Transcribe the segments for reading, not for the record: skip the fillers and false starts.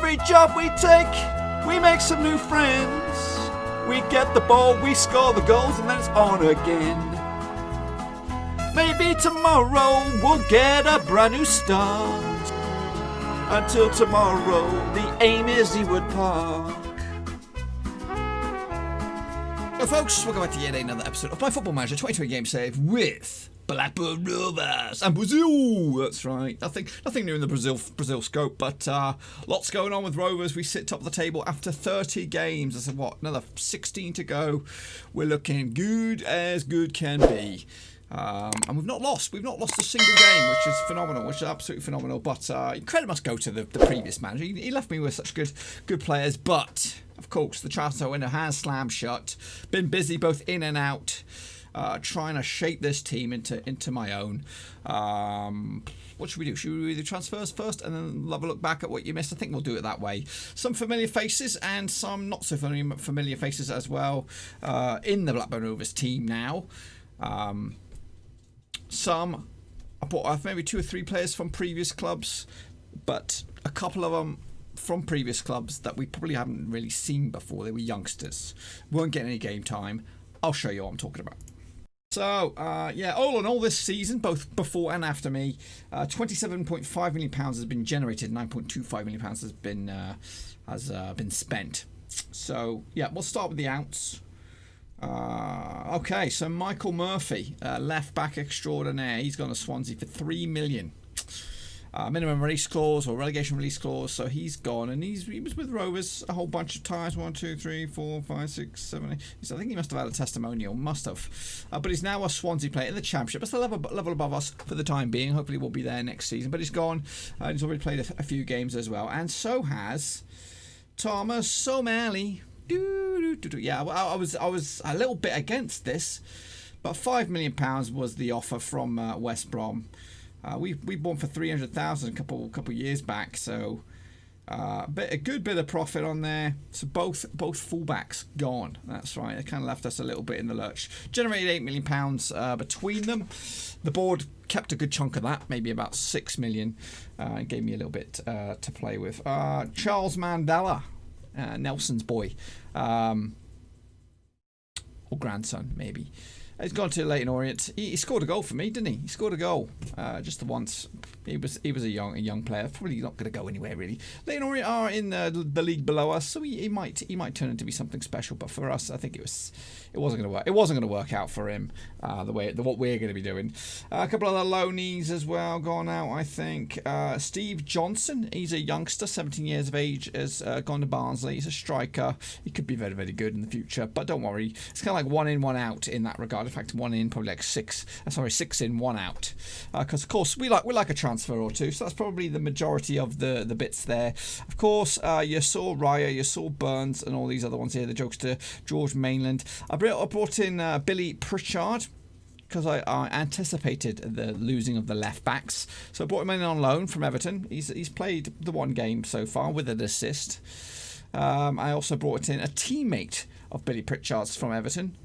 every job we take, we make some new friends. We get the ball, we score the goals, and then it's on again. Maybe tomorrow we'll get a brand new start. Until tomorrow, the aim is Ewood Park. Well, folks, welcome back to yet another episode of my Football Manager 2020 Game Save with Blackburn Rovers and Brazil. That's right. Nothing new in the Brazil scope, but lots going on with Rovers. We sit top of the table after 30 games. I said, what? Another 16 to go. We're looking good as good can be. And we've not lost. We've not lost a single game, which is phenomenal, which is absolutely phenomenal. But credit must go to the previous manager. He left me with such good players. But, of course, the transfer window has slammed shut. Been busy both in and out, trying to shape this team into my own. What should we do? Should we do the transfers first and then have a look back at what you missed? I think we'll do it that way. Some familiar faces and some not so familiar faces as well in the Blackburn Rovers team now. I bought maybe 2 or 3 players from previous clubs, but a couple of them from previous clubs that we probably haven't really seen before. They were youngsters, weren't getting any game time. I'll show you what I'm talking about. So, all in all this season, both before and after me, £27.5 million has been generated, £9.25 million has been spent. So, yeah, we'll start with the outs. Okay, so Michael Murphy, left back extraordinaire, he's gone to Swansea for $3 million. Minimum release clause or relegation release clause, so he's gone, and he was with Rovers a whole bunch of times. 1, 2, 3, 4, 5, 6, 7, 8. So I think he must have had a testimonial, but he's now a Swansea player in the Championship. That's the level above us for the time being. Hopefully we'll be there next season, but he's gone. He's already played a few games as well, and so has Thomas O'Malley. Yeah, I was a little bit against this, but £5 million was the offer from West Brom. We bought for 300,000 a couple years back, so a good bit of profit on there. So both fullbacks gone. That's right. They kind of left us a little bit in the lurch. Generated £8 million between them. The board kept a good chunk of that, maybe about 6 million. Gave me a little bit to play with. Charles Mandela. Nelson's boy, or grandson maybe. He's gone to Leyton Orient. He scored a goal for me, didn't he? He scored a goal just the once. He was a young player. Probably not going to go anywhere really. Leyton Orient are in the league below us, so he might turn into be something special. But for us, I think it wasn't going to work. It wasn't going to work out for him what we're going to be doing. A couple of other loanees as well gone out. I think Steve Johnson. He's a youngster, 17 years of age, has gone to Barnsley. He's a striker. He could be very, very good in the future. But don't worry, it's kind of like 1 in, 1 out in that regard. In fact, 1 in, probably like 6 in, 1 out. Because of course we like a transfer or two, so that's probably the majority of the bits there. Of course, you saw Raya, you saw Burns, and all these other ones here. The jokester George Mainland. I brought in Billy Pritchard because I anticipated the losing of the left backs, so I brought him in on loan from Everton. He's played the 1 game so far with an assist. I also brought in a teammate of Billy Pritchard's from Everton.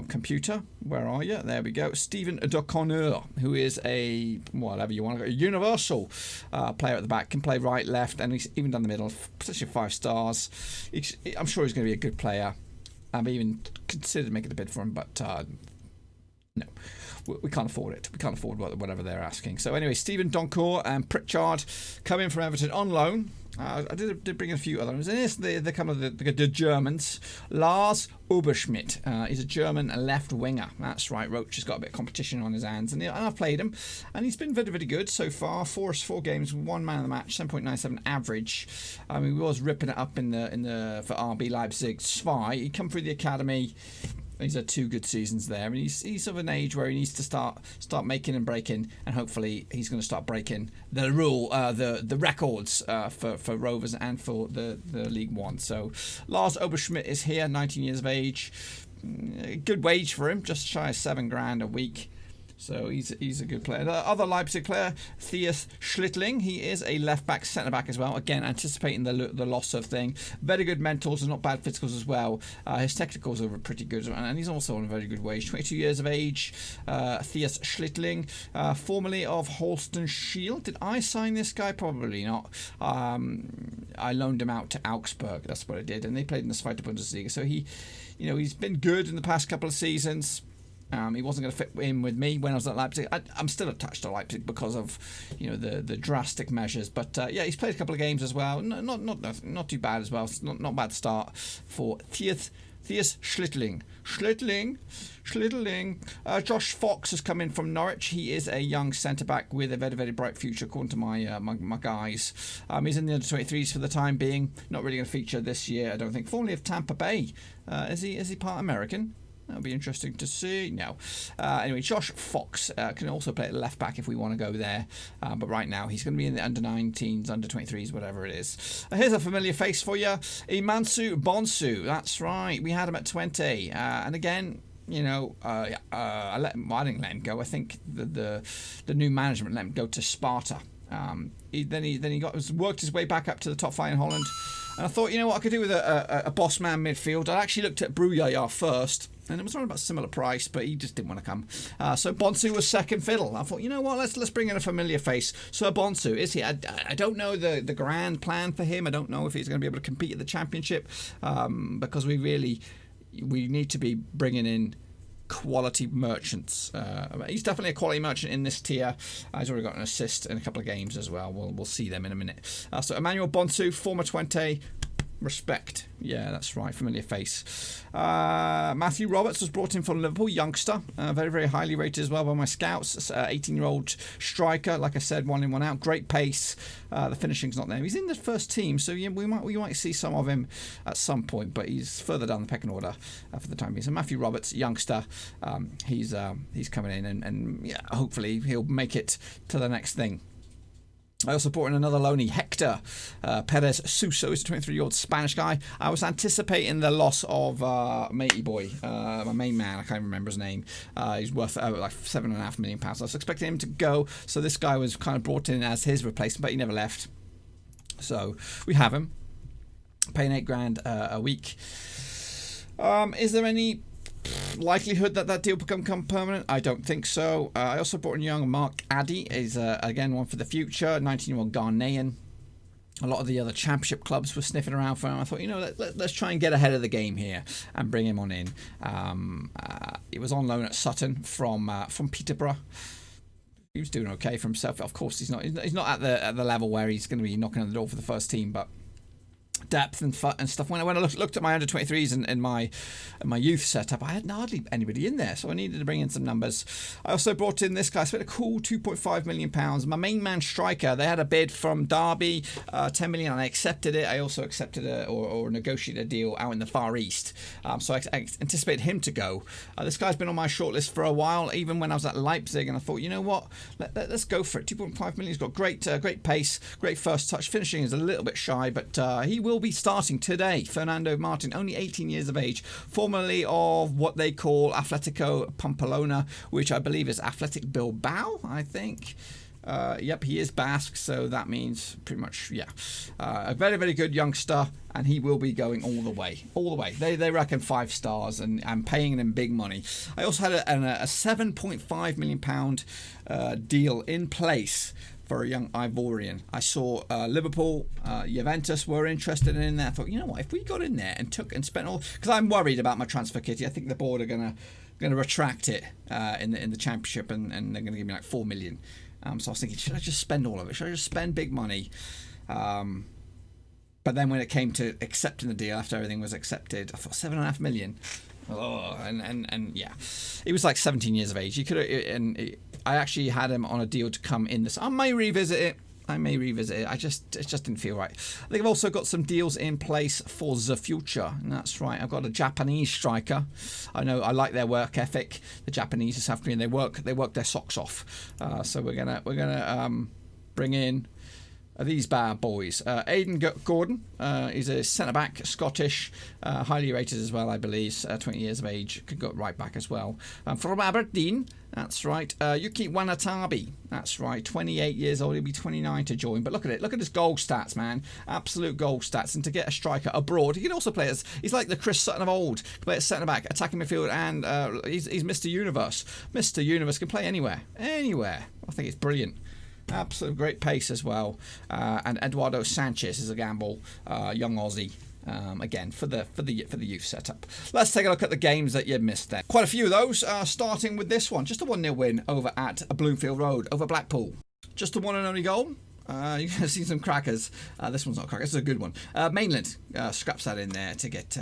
Computer, where are you? There we go. Stephen D'Connor, who is a universal player at the back, can play right, left, and he's even done the middle. Potentially 5 stars. I'm sure he's going to be a good player. I've even considered making a bid for him, but no. We can't afford it. We can't afford whatever they're asking. So anyway, Stephen Doncourt and Pritchard come in from Everton on loan. I did bring in a few other ones. And here's the kind of the Germans. Lars Oberschmidt. He's a German left winger. That's right. Roach has got a bit of competition on his hands, and I've played him, and he's been very, very good so far. 4 games, 1 man of the match, 7.97 average. I mean, we was ripping it up in the for RB Leipzig. Zwei. He come through the academy. He's had 2 good seasons there, and he's of an age where he needs to start making and breaking, and hopefully he's going to start breaking the records for Rovers and for the League One. So Lars Oberschmidt is here, 19 years of age, good wage for him, just shy of $7,000 a week. So he's a good player. The other Leipzig player, Thias Schlittling, he is a left-back, centre-back as well. Again, anticipating the loss of thing. Very good mentals and not bad physicals as well. His technicals are pretty good, and he's also on a very good wage. 22 years of age, Thias Schlittling, formerly of Holsten Shield. Did I sign this guy? Probably not. I loaned him out to Augsburg. That's what I did, and they played in the Zweite Bundesliga. So he's been good in the past couple of seasons. He wasn't going to fit in with me when I was at Leipzig. I'm still attached to Leipzig because of the drastic measures. But he's played a couple of games as well. Not too bad as well. It's not bad start for Thies Schlittling. Josh Fox has come in from Norwich. He is a young centre-back with a very, very bright future, according to my guys. He's in the under-23s for the time being. Not really going to feature this year, I don't think. Formerly of Tampa Bay. Is he part American? That'll be interesting to see. No. Anyway, Josh Fox can also play at left back if we want to go there. But right now, he's going to be in the under-19s, under-23s, whatever it is. Here's a familiar face for you. Imansu Bonsu. That's right. We had him at 20. And again, I didn't let him go. I think the new management let him go to Sparta. He worked his way back up to the top flight in Holland. And I thought, what I could do with a boss man midfield. I actually looked at Bruyaya first, and it was around about a similar price, but he just didn't want to come. So Bonsu was second fiddle. I thought, let's bring in a familiar face. So Bonsu, is he? I don't know the grand plan for him. I don't know if he's going to be able to compete at the championship, because we need to be bringing in quality merchants. He's definitely a quality merchant in this tier. He's already got an assist in a couple of games as well. We'll see them in a minute. So Emmanuel Bonsu, former 20. Respect. Yeah, that's right. Familiar face. Matthew Roberts was brought in from Liverpool, youngster. Very, very highly rated as well by my scouts. 18-year-old striker. Like I said, one in, one out. Great pace. The finishing's not there. He's in the first team, so we might see some of him at some point, but he's further down the pecking order for the time being. So Matthew Roberts, youngster. He's coming in, and hopefully he'll make it to the next thing. I also brought in another loanee, Hector Perez Suso. He's a 23-year-old Spanish guy. I was anticipating the loss of matey boy, my main man. I can't remember his name. He's worth like £7.5 million. I was expecting him to go, so this guy was kind of brought in as his replacement, but he never left. So we have him, paying $8,000 a week. Is there any likelihood that deal will become permanent? I don't think so. I also brought in young Mark Addy. He's again one for the future, 19-year-old Ghanaian. A lot of the other championship clubs were sniffing around for him. I thought, let's try and get ahead of the game here and bring him on in. He was on loan at Sutton from Peterborough. He was doing okay for himself. Of course, he's not at the level where he's going to be knocking on the door for the first team, but depth and stuff. When I looked at my under 23s and my youth setup, I had hardly anybody in there, so I needed to bring in some numbers. I also brought in this guy, spent a cool £2.5 million. My main man striker, they had a bid from Derby, 10 million, and I accepted it. I also accepted or negotiated a deal out in the Far East, so I anticipated him to go. This guy's been on my shortlist for a while, even when I was at Leipzig, and I thought, let's go for it. 2.5 million. He's got great pace, great first touch. Finishing is a little bit shy, but he will be starting today. Fernando Martin, only 18 years of age, formerly of what they call Atletico Pamplona, which I believe is Athletic Bilbao, I think. Yep, he is Basque, so that means pretty much, a very, very good youngster, and he will be going all the way. They reckon 5 stars and paying him big money. I also had a £7.5 million deal in place for a young Ivorian. I saw Liverpool, Juventus were interested in there. I thought, if we got in there and spent all, because I'm worried about my transfer kitty. I think the board are going to retract it in the championship, and they're going to give me like 4 million. So I was thinking, should I just spend all of it? Should I just spend big money? But then when it came to accepting the deal, after everything was accepted, I thought 7.5 million. Oh, and yeah, he was like 17 years of age. He could have, and I actually had him on a deal to come in this. I may revisit it. It just didn't feel right. I think I've also got some deals in place for the future, and that's right. I've got a Japanese striker. I know I like their work ethic. The Japanese in South Korea, they work their socks off. So we're gonna bring in these bad boys. Aidan Gordon, he's a centre-back, Scottish, highly rated as well, I believe, 20 years of age, could go right back as well. From Aberdeen, that's right. Yuki Wanatabi, that's right, 28 years old, he'll be 29 to join. But look at his goal stats, man. Absolute goal stats. And to get a striker abroad, he can also play as, he's like the Chris Sutton of old, can play at centre-back, attacking midfield, and he's Mr. Universe. Mr. Universe can play anywhere. I think it's brilliant. Absolute great pace as well. And Eduardo Sanchez is a gamble, young Aussie. Again, for the youth setup. Let's take a look at the games that you missed there. Quite a few of those, starting with this one. Just a 1-0 win over at Bloomfield Road, over Blackpool. Just the one and only goal. You're going to see some crackers. This one's not a cracker, this is a good one. Mainland scraps that in there to get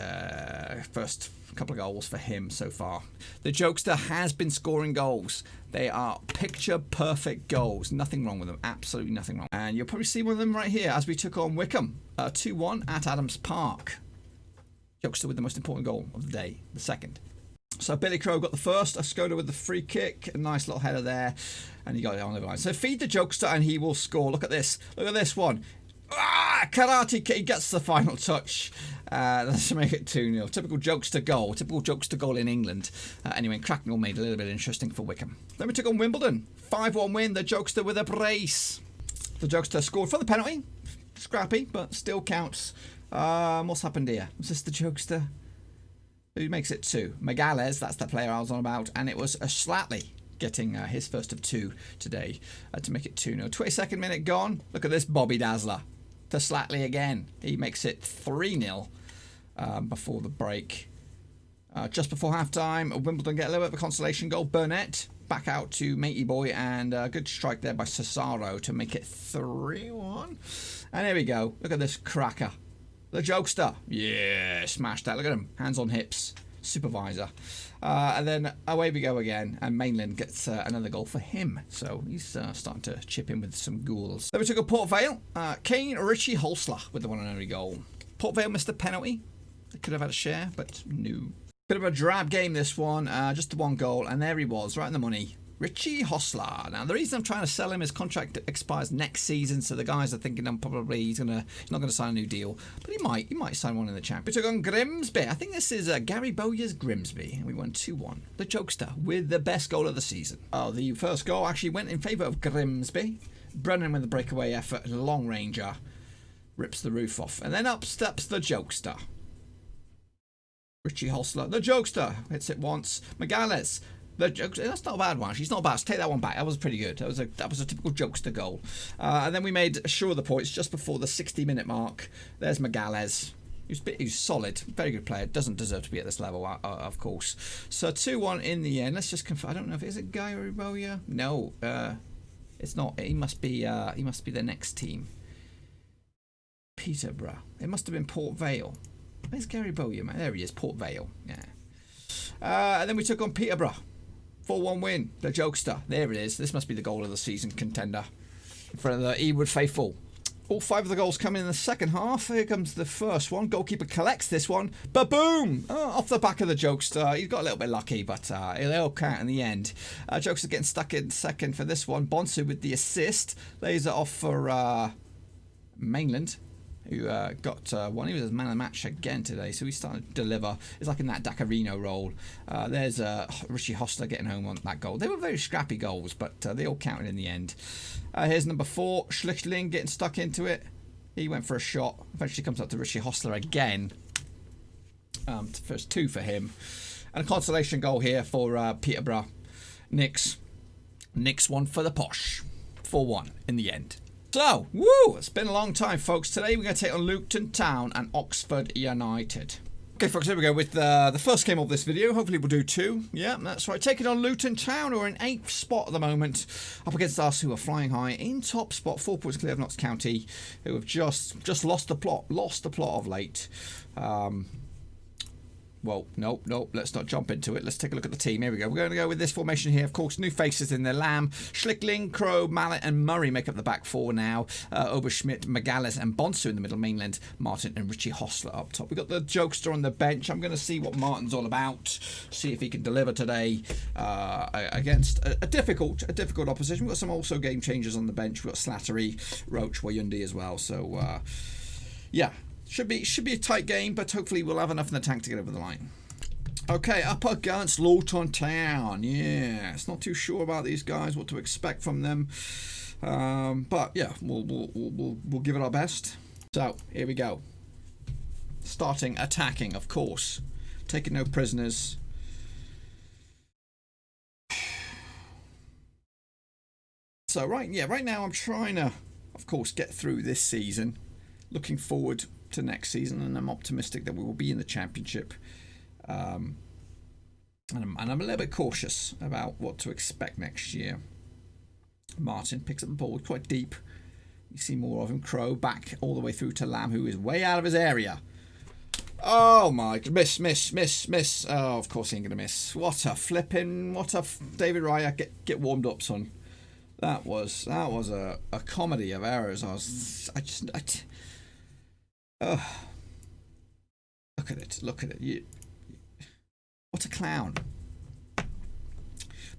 first couple of goals for him so far. The Jokester has been scoring goals. They are picture-perfect goals. Nothing wrong with them. Absolutely nothing wrong. And you'll probably see one of them right here as we took on Wickham. 2-1 at Adams Park. Jokester with the most important goal of the day, the second. So Billy Crow got the first. Skoda with the free kick. A nice little header there. And he got it on the line. So feed the Jokester and he will score. Look at this. Look at this one. Karate Kid gets the final touch. Let's make it 2-0. Typical Jokester goal. Typical Jokester goal in England. Anyway, Cracknell made it a little bit interesting for Wickham. Then we took on Wimbledon. 5-1 win. The Jokester with a brace. The Jokester scored for the penalty. Scrappy, but still counts. What's happened here? Was this the Jokester? Who makes it 2? Megales, that's the player I was on about. And it was a Slatley getting his first of 2 today to make it 2-0. 22nd minute gone. Look at this Bobby Dazzler. To Slatley again. He makes it 3-0 before the break. Just before half-time, Wimbledon get a little bit of a consolation goal. Burnett back out to Matey Boy, and a good strike there by Cesaro to make it 3-1. And here we go. Look at this cracker. The Jokester. Yeah, smashed that. Look at him. Hands on hips. Supervisor. And then away we go again, and Mainland gets another goal for him. So he's starting to chip in with some ghouls. Then we took a Port Vale. Kane Richie Holsler with the one and only goal. Port Vale missed a penalty. They could have had a share, but no. Bit of a drab game this one. Just the one goal, and there he was, right in the money. Richie Hostler. Now, the reason I'm trying to sell him, his contract expires next season, so the guys are thinking he's not going to sign a new deal, but he might sign one in the champ. We took on Grimsby. I think this is Gary Bowyer's Grimsby, and we won 2-1. The Jokester with the best goal of the season. Oh, the first goal actually went in favour of Grimsby. Brennan with the breakaway effort, long ranger, rips the roof off, and then up steps the Jokester. Richie Hostler, the Jokester, hits it once. Megales. That's not a bad one. She's not bad. Take that one back. That was pretty good. That was a typical Jokester goal. And then we made sure of the points just before the 60-minute mark. There's Megales. He's solid. Very good player. Doesn't deserve to be at this level, of course. So 2-1 in the end. Let's just confirm. I don't know if it Guy or Bowyer. No, it's not. He must be the next team. Peterborough. It must have been Port Vale. Where's Gary Bowyer, man? There he is. Port Vale. Yeah. And then we took on Peterborough. 4-1 win. The Jokester. There it is. This must be the goal of the season contender. In front of the Ewood faithful. All 5 of the goals come in the second half. Here comes the first one. Goalkeeper collects this one. Ba-boom! Off the back of the Jokester. He's got a little bit lucky, but they'll count in the end. Jokester getting stuck in second for this one. Bonsu with the assist. Lays it off for Mainland, who got one. He was a man of the match again today, so he's starting to deliver. It's like in that Dacarino role. There's Richie Hostler getting home on that goal. They were very scrappy goals, but they all counted in the end. Here's number 4, Schlichtling getting stuck into it. He went for a shot. Eventually comes up to Richie Hostler again. First 2 for him. And a consolation goal here for Peterborough. Nick's one for the posh. 4-1 in the end. So, woo! It's been a long time, folks. Today we're going to take on Luton Town and Oxford United. Okay, folks, here we go with the first game of this video. Hopefully we'll do 2. Yeah, that's right. Taking on Luton Town, who are in 8th spot at the moment, up against us, who are flying high in top spot, 4 points clear of Notts County, who have just lost the plot of late. Well, nope, let's not jump into it. Let's take a look at the team. Here we go. We're going to go with this formation here. Of course, new faces in there. Lamb, Schlichtling, Crow, Mallet and Murray make up the back 4 now. Oberschmidt, Megales and Bonsu in the middle. Mainland, Martin and Richie Hostler up top. We've got the Jokester on the bench. I'm going to see what Martin's all about. See if he can deliver today against a difficult opposition. We've got some also game changers on the bench. We've got Slattery, Roach, Wayundi as well. So, yeah. Should be a tight game, but hopefully we'll have enough in the tank to get over the line. Okay, up against Luton Town. Yeah, it's not too sure about these guys, what to expect from them. But yeah, we'll give it our best. So here we go. Starting attacking, of course. Taking no prisoners. So right now I'm trying to, of course, get through this season, looking forward to next season, and I'm optimistic that we will be in the Championship. And I'm a little bit cautious about what to expect next year. Martin picks up the ball quite deep. You see more of him. Crow back all the way through to Lamb, who is way out of his area. Oh my, miss. Oh, of course he ain't going to miss. What a David Raya, get warmed up, son. That was a comedy of errors. Look at it. What a clown.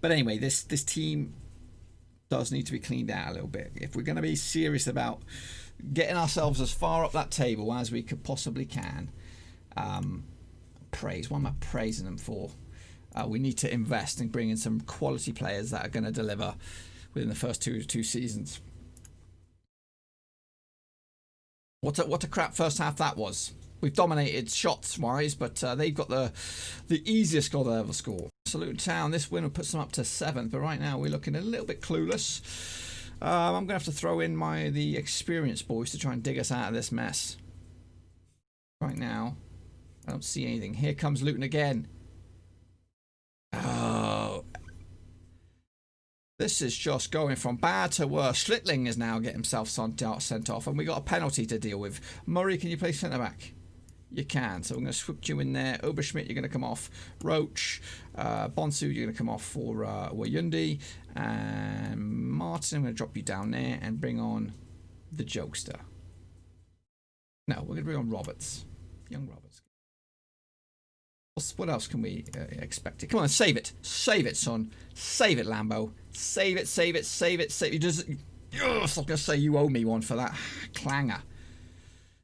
But anyway, this team does need to be cleaned out a little bit if we're going to be serious about getting ourselves as far up that table as we could possibly can. What am I praising them for? We need to invest and bring in some quality players that are going to deliver within the first two seasons. What a crap first half that was. We've dominated shots wise, but they've got the easiest goal they'll ever score. Luton Town, this win will put them up to 7th, but right now we're looking a little bit clueless. I'm going to have to throw in the experienced boys to try and dig us out of this mess. Right now, I don't see anything. Here comes Luton again. Oh. This is just going from bad to worse. Schlittling is now getting himself sent off, and we got a penalty to deal with. Murray, can you play centre back? You can, so I'm going to switch you in there. Oberschmidt, you're going to come off. Roach, Bonsu, you're going to come off for Wayundi. And Martin, I'm going to drop you down there and bring on the jokester. No, we're going to bring on Roberts. Young Roberts. What else can we expect? Come on, save it. Save it, son. Save it, Lambo. Save it. You just... I was going to say you owe me one for that clanger.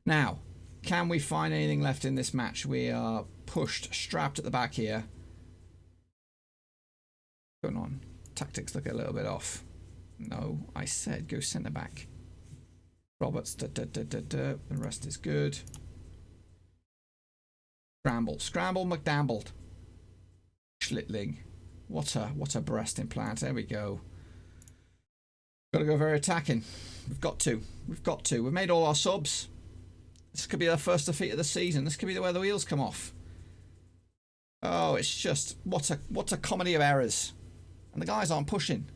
Now... can we find anything left in this match? We are pushed, strapped at the back here. Going on. Tactics look a little bit off. No, I said go centre back. Roberts, The rest is good. Scramble, McDambled. Schlittling. What a breast implant. There we go. Got to go very attacking. We've got to. We've made all our subs. This could be our first defeat of the season. This could be where the wheels come off. Oh, it's just what a comedy of errors. And the guys aren't pushing.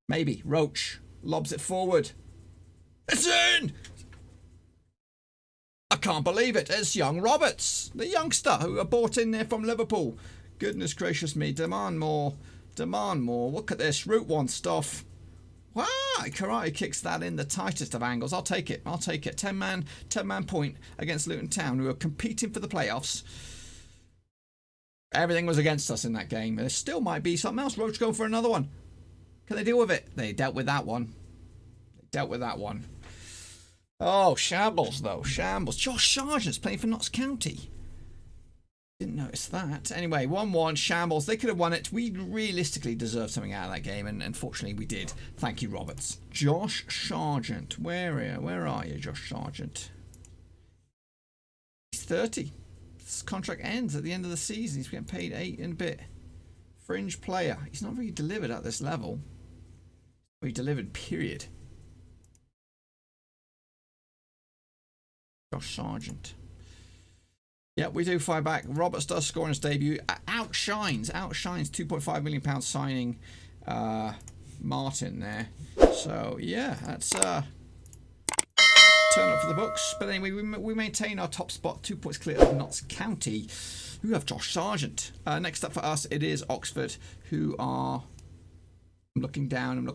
Maybe Roach lobs it forward. It's in! I can't believe it. It's young Roberts, the youngster who are bought in there from Liverpool. Goodness gracious me. Demand more. Look at this. Route 1 stuff. Wow, karate kicks that in the tightest of angles. I'll take it. 10-man point against Luton Town, who are competing for the playoffs. Everything was against us in that game. There still might be something else. Roach going for another one. Can they deal with it? They dealt with that one. Oh, shambles though. Shambles. Josh Sargent's playing for Notts County. Didn't notice that. Anyway, 1-1, shambles. They could have won it. We realistically deserved something out of that game, and unfortunately we did. Thank you, Roberts. Josh Sargent. Where are you, Josh Sargent? He's 30. His contract ends at the end of the season. He's getting paid 8 and a bit. Fringe player. He's not really delivered at this level. He delivered, period. Josh Sargent. Yeah, we do fire back. Roberts does score in his debut. Outshines £2.5 million signing Martin there. So yeah, that's turn up for the books. But anyway, we maintain our top spot, 2 points clear of Notts County, who have Josh Sargent. Next up for us, it is Oxford, who are... I'm looking down.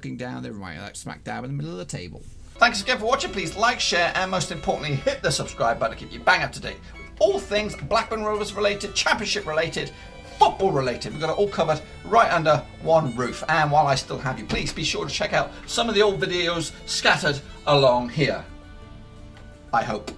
They're right smack dab in the middle of the table. Thanks again for watching. Please like, share, and most importantly, hit the subscribe button to keep you bang up to date. All things Blackburn Rovers related, Championship related, football related. We've got it all covered right under one roof. And while I still have you, please be sure to check out some of the old videos scattered along here. I hope.